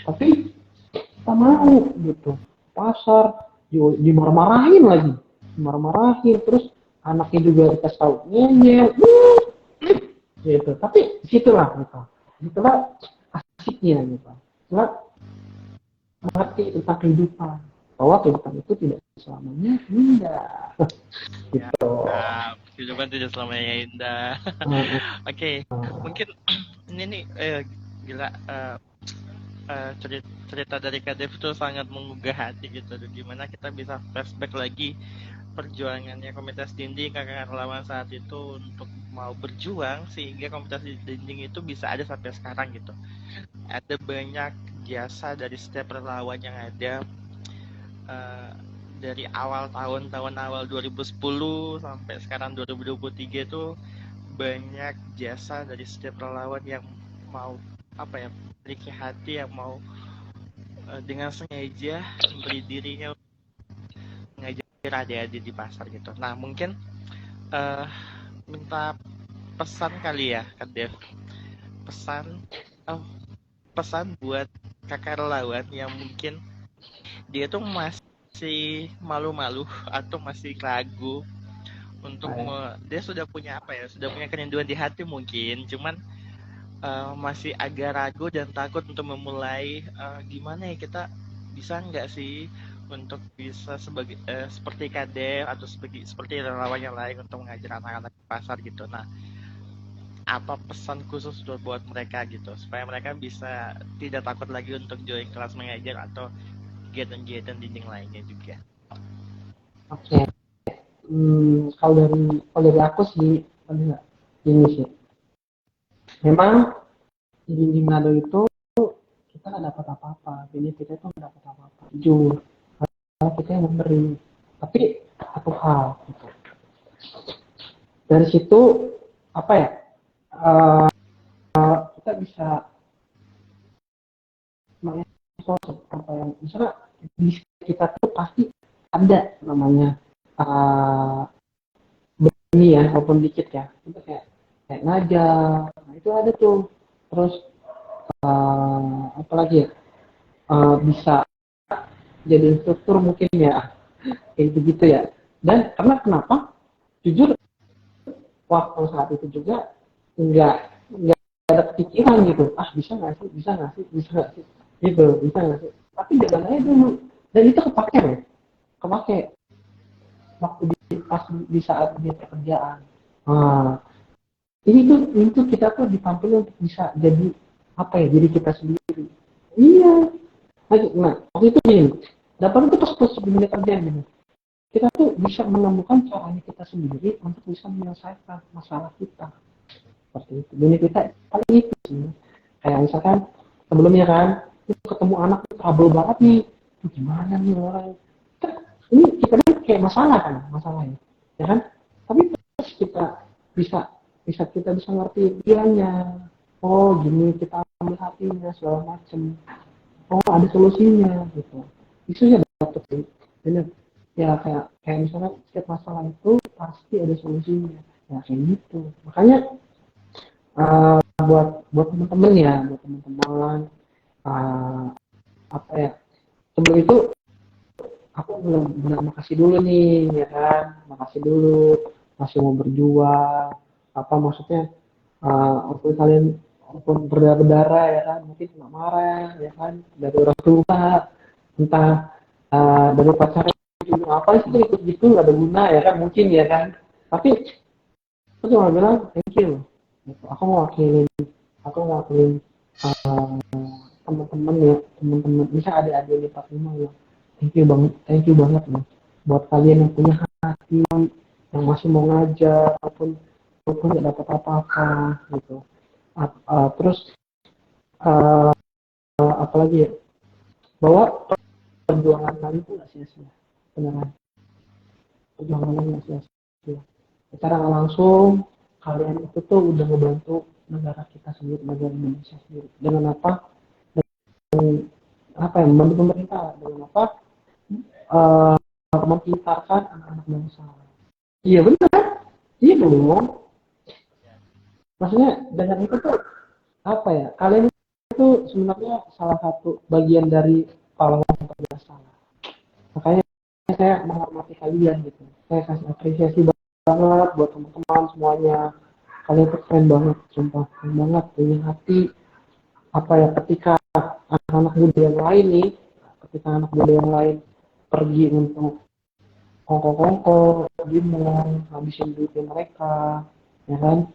Tapi kita mau gitu, pasar dimarah-marahin lagi, dimarah-marahin, terus anaknya juga dikasih tahu ngeyel gitu. Tapi situlah gitu, itulah asiknya gitu. Itulah mengerti tentang kehidupan, bahwa kehidupan itu tidak selamanya indah. Ya, Gitu. kehidupan tidak selamanya indah. Oke, mungkin ini nih, gila, cerita dari Kak Dev itu sangat menggugah hati gitu. Gimana kita bisa flashback lagi perjuangannya komunitas dinding kakak relawan saat itu untuk mau berjuang sehingga komunitas dinding itu bisa ada sampai sekarang gitu. Ada banyak jasa dari setiap relawan yang ada, eh, dari awal tahun-tahun awal 2010 sampai sekarang 2023 itu banyak jasa dari setiap relawan yang mau apa ya, memiliki hati yang mau, dengan sengaja memberi dirinya ngajar adik-adik di pasar gitu. Nah mungkin, uh, minta pesan kali ya Kak Dev, pesan, oh, pesan buat kakak relawan yang mungkin dia tuh masih masih malu-malu atau masih ragu untuk dia sudah punya apa ya, sudah punya kerinduan di hati mungkin, cuman masih agak ragu dan takut untuk memulai, gimana ya kita bisa nggak sih untuk bisa sebagai seperti kadep atau seperti relawan yang lain untuk mengajar anak-anak di pasar gitu. Nah, apa pesan khusus buat mereka gitu supaya mereka bisa tidak takut lagi untuk join kelas mengajar atau kegiatan-kegiatan dinding lainnya juga. Oke. Kalau dari aku sih, ini sih. Memang di Manado itu kita nggak dapat apa-apa. Jadi kita itu nggak dapat apa-apa. Jujur, kalau kita yang memberi. Tapi satu hal, gitu. Dari situ apa ya? eh, kita bisa mengeksplor apa yang misalnya di kita tuh pasti ada namanya uh, benih ya walaupun dikit ya itu kayak ngajar nah, itu ada tuh terus apa lagi ya bisa jadi instruktur mungkin ya kayak begitu ya dan karena kenapa jujur waktu saat itu juga nggak ada kepikiran gitu bisa nggak sih bisa nggak sih gitu bisa nggak sih tapi jalan aja dulu dan itu kepake waktu pas di saat dia pekerjaan ini tuh kita tuh ditampilkan untuk bisa jadi apa ya jadi kita sendiri iya nah waktu itu gini dapat itu pas dunia kerja gitu kita tuh bisa menemukan caranya kita sendiri untuk bisa menyelesaikan masalah kita seperti itu dunia kita paling itu sih kayak misalkan sebelumnya kan itu ketemu anak tuh trouble banget nih gimana nih orang ini kita kan kayak masalahnya ya kan tapi terus kita bisa kita bisa ngerti dianya oh gini kita ambil hatinya segala macem oh ada solusinya gitu itu ya dapet sih bener ya kayak misalnya setiap masalah itu pasti ada solusinya ya kayak gitu makanya buat teman-teman ya buat teman-teman uh, apa ya sebelum itu aku belum benar makasih dulu nih ya kan makasih dulu masih mau berjuang apa maksudnya walaupun kalian walaupun berdarah-darah ya kan mungkin kena marah ya kan dari orang tua entah dari pacarnya apa sih ikut gitu nggak ada guna ya kan mungkin ya kan tapi aku cuma bilang thank you gitu. aku mewakilin teman-teman ya teman-teman bisa adik-adik di 45 ya thank you banget loh buat kalian yang punya hati yang masih mau ngajar walaupun nggak dapat apa-apa gitu terus uh, apalagi ya bahwa perjuangan kalian itu nggak sia-sia beneran perjuangan kalian nggak sia-sia secara nggak langsung kalian itu tuh udah ngebantu negara kita sendiri negara Indonesia sendiri dengan apa yang membantu pemerintah dengan apa uh, mempintarkan anak-anak bangsa iya benar iya dong maksudnya dengan itu tuh apa ya kalian itu sebenarnya salah satu bagian dari pahlawan yang terbiasa makanya saya menghormati kalian gitu saya kasih apresiasi banget buat teman-teman semuanya kalian tuh keren banget sumpah keren banget punya hati apa ya ketika anak-anak muda yang lain nih ketika anak muda yang lain pergi untuk kongko-kongko di mall habisin duitnya mereka ya kan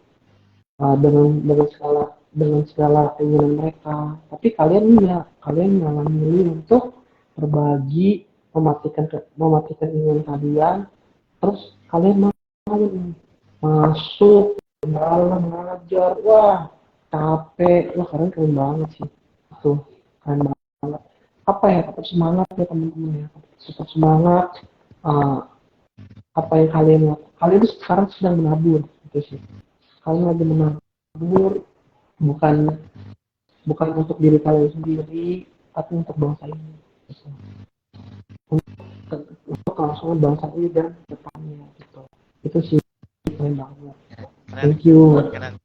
dengan segala keinginan mereka tapi kalian enggak kalian malah milih untuk berbagi mematikan keinginan kalian terus kalian mau masuk ke dalam mengajar wah capek wah keren banget sih itu keren banget apa ya tetap semangat ya teman-teman ya tetap semangat uh, apa yang kalian itu sekarang sedang menabur gitu sih kalian lagi menabur bukan bukan untuk diri kalian sendiri tapi untuk bangsa ini gitu. untuk kelangsungan bangsa ini dan depannya gitu itu sih keren banget Keren, thank you keren.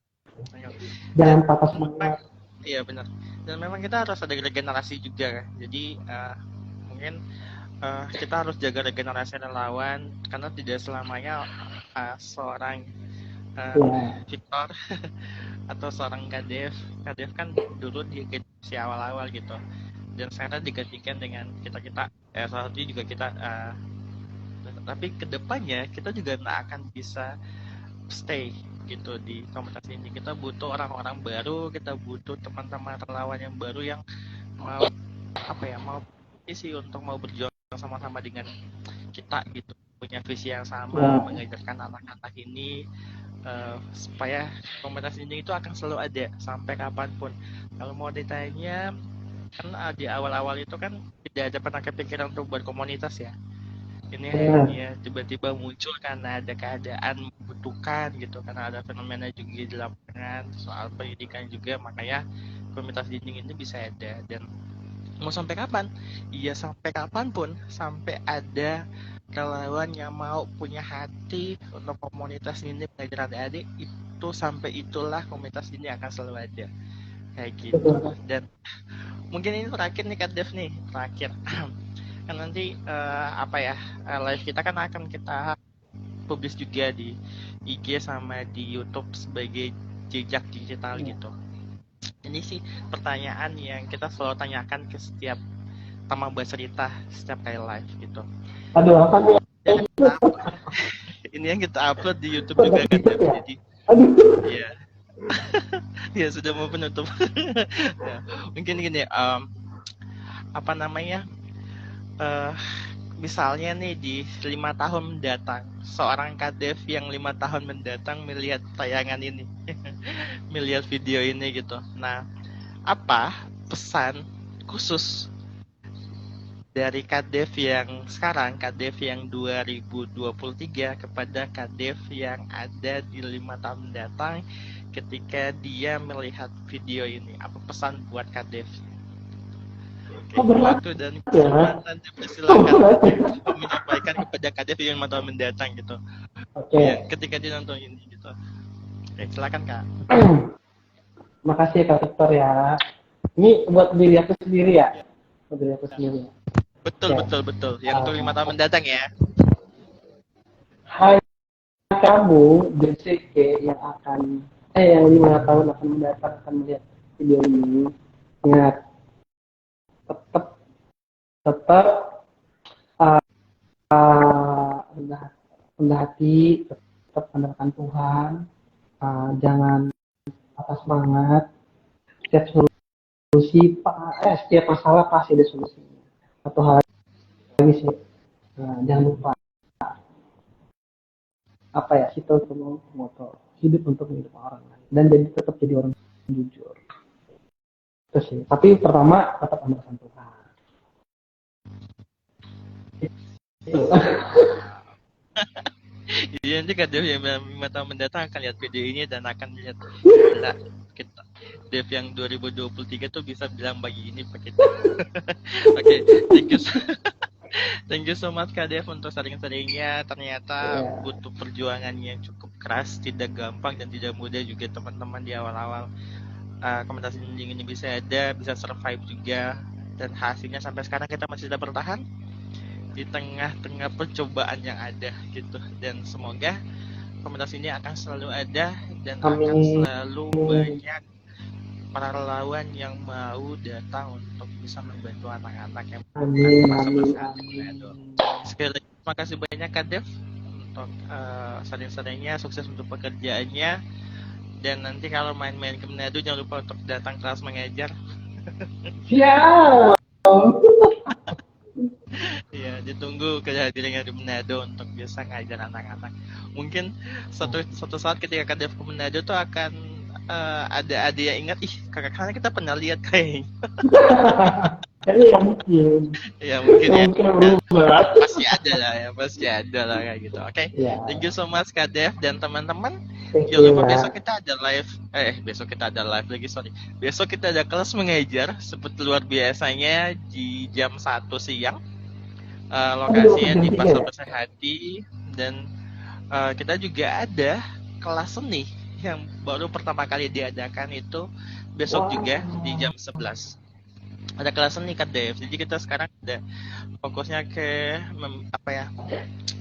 jangan Dan patah memang, semangat iya benar. Dan memang kita harus ada regenerasi juga kan. Jadi mungkin kita harus jaga regenerasi relawan karena tidak selamanya seorang Victor atau seorang Kadev kan dulu di si awal-awal gitu, dan sekarang digantikan dengan kita salah satunya juga kita, tapi kedepannya kita juga nggak akan bisa stay gitu di komunitas ini. Kita butuh orang-orang baru, kita butuh teman-teman relawan yang baru yang mau mau isi untuk mau berjuang sama-sama dengan kita gitu, punya visi yang sama, mengajarkan anak-anak ini supaya komunitas ini itu akan selalu ada sampai kapanpun. Kalau mau ditanya, kan di awal-awal itu kan tidak ada pernah kepikiran untuk buat komunitas ya. Ini hanya tiba-tiba muncul karena ada keadaan membutuhkan gitu, karena ada fenomena juga di lapangan soal pendidikan juga, makanya komunitas dinding ini bisa ada. Dan mau sampai kapan? Iya sampai kapanpun, sampai ada relawan yang mau punya hati untuk komunitas ini mengajar adik-adik, itu sampai itulah komunitas ini akan selalu ada kayak gitu. Dan mungkin ini terakhir nih Kak Dev nih, terakhir kan nanti live kita kan akan kita publish juga di IG sama di YouTube sebagai jejak digital gitu. Ini sih pertanyaan yang kita selalu tanyakan ke setiap tamu bercerita setiap kali live gitu. Aduh, apa nih? Ini yang kita upload di YouTube juga kan ya? Jadi iya. Ya sudah mau penutup. Ya, mungkin gini, misalnya nih di 5 tahun mendatang, seorang Kadev yang 5 tahun mendatang melihat tayangan ini, melihat video ini gitu. Nah, apa pesan khusus dari Kadev yang sekarang, Kadev yang 2023 kepada Kadev yang ada di 5 tahun mendatang ketika dia melihat video ini? Apa pesan buat Kadev? Waktu dan kesempatan dipersilakan menyampaikan kepada Kadev yang 5 tahun mendatang gitu. Ya, ketika dia nonton ini gitu. Oke, silakan Kak. Makasih Kak Victor ya. Ini buat diri aku sendiri ya. Buat diri aku sendiri. Betul. Yang untuk 5 tahun mendatang ya. Hai kamu, BCK yang 5 tahun akan mendatang akan melihat video ini. Ingat, tetap rendah hati, tetap andalkan Tuhan, jangan patah semangat. Setiap masalah pasti ada solusinya. Satu hal lagi sih, jangan lupa kita untuk moto hidup untuk hidup orang lain dan tetap jadi orang jujur. Itu sih. Tapi pertama tetap andalkan Tuhan. Jadi nanti Dev yang 5 tahun mendatang akan lihat video ini dan akan lihat kita Dev yang 2023 tuh bisa bilang begini Pak kita. Oke, thank you so much Kak Dev untuk sering-seringnya. Ternyata butuh perjuangan yang cukup keras, tidak gampang dan tidak mudah juga teman-teman di awal-awal komunitas dinding ini bisa ada, bisa survive juga, dan hasilnya sampai sekarang kita masih bisa bertahan di tengah-tengah percobaan yang ada gitu. Dan semoga komunitas ini akan selalu ada dan akan selalu banyak para relawan yang mau datang untuk bisa membantu anak-anak yang masa-masa Manado. Sekali lagi terima kasih banyak Kak Dev untuk sering-seringnya, sukses untuk pekerjaannya, dan nanti kalau main-main ke Manado jangan lupa untuk datang kelas mengajar. Siap. Ya, ditunggu kehadirannya di Manado untuk bisa ngajar anak-anak. Mungkin suatu saat ketika Kak Dev ke Manado tuh akan ada yang ingat, kakak-kakaknya kita pernah lihat kayaknya. Ya mungkin ya. Pasti ada lah kayak gitu. Oke. Thank you so much Kak Dev dan teman-teman. Jangan lupa besok kita ada live. Besok kita ada kelas mengajar seperti luar biasanya di jam 1 siang. Lokasinya di Pasar Bersehati, dan kita juga ada kelas seni yang baru pertama kali diadakan itu besok juga di jam 11. ada kelas seni Kak Dev. Jadi kita sekarang ada fokusnya ke apa ya,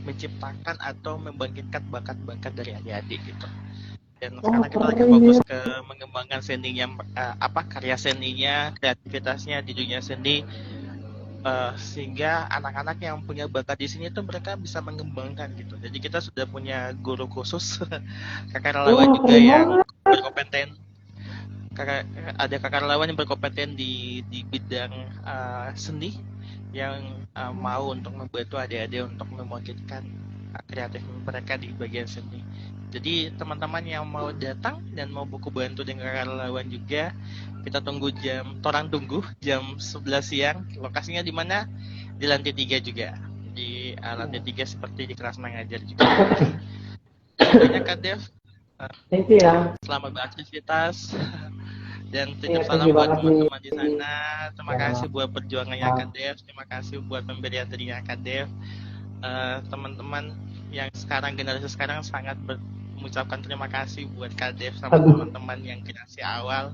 menciptakan atau membangkitkan bakat-bakat dari adik-adik gitu. Dan Oh, sekarang kita lagi keren fokus ya. ke mengembangkan seninya, apa karya seninya, kreativitasnya di dunia seni, sehingga anak-anak yang punya bakat di sini tuh mereka bisa mengembangkan gitu. Jadi kita sudah punya guru khusus, kakak relawan Wah, juga keren yang banget. berkompeten. Kakak, ada kakak relawan yang berkompeten di bidang seni yang mau untuk membantu adik-adik untuk membangkitkan kreatif mereka di bagian seni. Jadi teman-teman yang mau datang dan mau buku bantu dengan kakak relawan juga, kita tunggu orang tunggu jam 11 siang. Lokasinya di mana? Di lantai 3 juga. Di lantai 3 seperti di kelas mengajar juga. Oke, banyak Kak Dev. Eh, Thank you ya. Selamat beraktivitas. Dan Iya, titip thank salam you buat banget nih. teman-teman di sana. Terima Ya, kasih buat perjuangannya Kak Dev. Terima kasih buat pemberian dirinya Kak Dev. Teman-teman yang sekarang, generasi sekarang sangat mengucapkan terima kasih buat Kak Dev sama aduh, teman-teman yang generasi awal.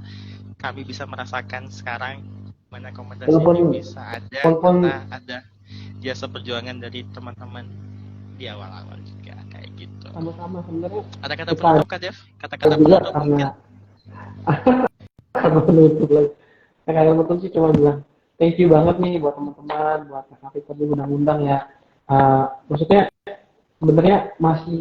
Kami bisa merasakan sekarang mana komunitas walaupun ini bisa ada walaupun karena ada jasa perjuangan dari teman-teman di awal-awal juga kayak gitu. sama-sama sebenarnya Ada kata kita penutup Kak Dev? Kata-kata juga penutup karena mungkin? karena menutup lagi. Nah, kayak menutup sih cuma bilang thank you banget nih buat teman-teman, buat kakak kita di undang-undang ya. Maksudnya sebenarnya masih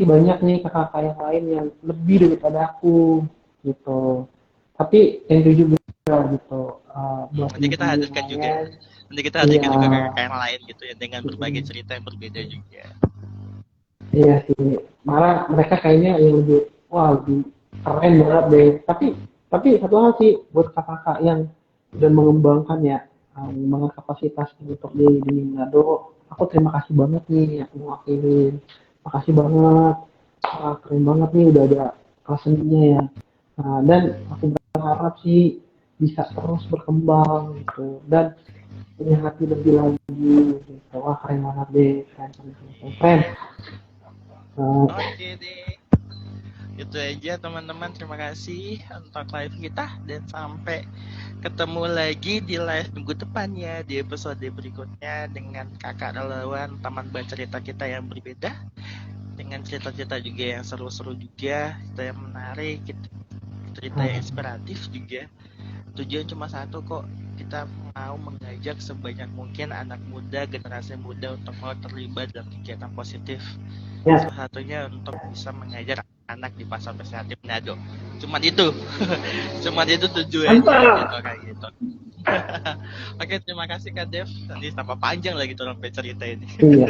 banyak nih kakak-kakak yang lain yang lebih daripada aku gitu. Tapi thank you juga gitu buat Nanti kita teman-teman yang hadirkan juga. lain. Nanti kita Iya, hadirkan juga kakak yang lain gitu ya dengan berbagai mm, cerita yang berbeda juga. iya sih. Malah mereka kayaknya yang lebih wah lebih keren banget deh. Tapi satu hal sih buat kakak-kakak yang udah mengembangkan ya mengembangkan kapasitas untuk di Manado. Aku terima kasih banget nih aku mewakilin. Makasih banget. Keren banget nih udah ada kelas seninya ya. Dan aku berharap sih bisa terus berkembang gitu dan punya hati lebih lagi gitu. Wah keren banget deh, keren keren keren. Keren. Keren. Oke deh. Itu aja teman-teman. Terima kasih untuk live kita dan sampai ketemu lagi di live minggu depannya di episode berikutnya dengan kakak relawan teman bercerita kita yang berbeda dengan cerita-cerita juga yang seru-seru juga, cerita yang menarik, cerita yang inspiratif juga. Tujuan cuma satu kok, kita mau mengajak sebanyak mungkin anak muda, generasi muda untuk mau terlibat dalam kegiatan positif. Ya, Salah satunya untuk bisa mengajar anak di pasar kreatif Manado. Cuman itu, cuman itu tujuannya gitu mantap. kayak gitu. Oke, terima kasih Kak Dev. Nanti tambah panjang lagi tuh sampai cerita ini. Iya.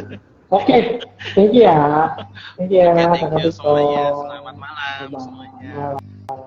Oke, thank you ya. Thank you Oke, ya, thank Kakak you Tito. semuanya. Selamat malam semuanya. Bye-bye.